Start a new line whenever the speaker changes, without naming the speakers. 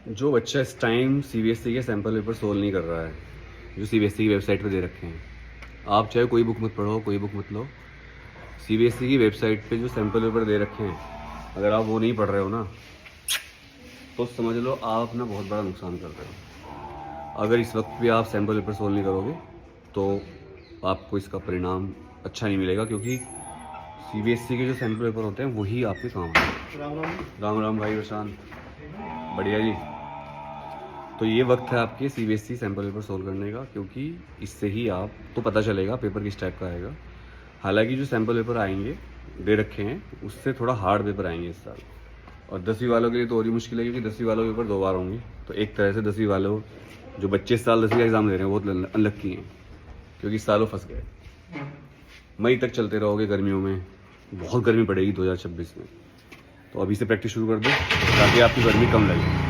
जो बच्चा इस टाइम सीबीएसई के सैम्पल पेपर सोल्व नहीं कर रहा है, जो सीबीएसई की वेबसाइट पे दे रखे हैं, आप चाहे कोई बुक मत पढ़ो, कोई बुक मत लो, सीबीएसई की वेबसाइट पे जो सैम्पल पेपर दे रखे हैं, अगर आप वो नहीं पढ़ रहे हो ना, तो समझ लो आप अपना बहुत बड़ा नुकसान कर रहे हो। अगर इस वक्त भी आप सैम्पल पेपर सोल्व नहीं करोगे तो आपको इसका परिणाम अच्छा नहीं मिलेगा, क्योंकि सीबीएसई के जो सैम्पल पेपर होते हैं वही आपके काम आते हैं। राम राम भाई प्रशांत, बढ़िया जी। तो ये वक्त है आपके सीबीएसई सैम्पल पेपर सोल्व करने का, क्योंकि इससे ही आपको पता चलेगा पेपर किस टाइप का आएगा। हालांकि जो सैम्पल पेपर आएंगे दे रखे हैं उससे थोड़ा हार्ड पेपर आएंगे इस साल, और 10वीं वालों के लिए तो और ही मुश्किल है, क्योंकि 10वीं वालों के पेपर 2 बार होंगे। तो एक तरह से 10वीं वालों जो बच्चे इस साल 10वीं का एग्ज़ाम दे रहे हैं बहुत अनलक्की हैं, क्योंकि इस सालों फंस गए। मई तक चलते रहोगे गर्मियों में, बहुत गर्मी पड़ेगी 2026 में। तो अभी से प्रैक्टिस शुरू कर दो ताकि आपकी गर्मी कम लगे।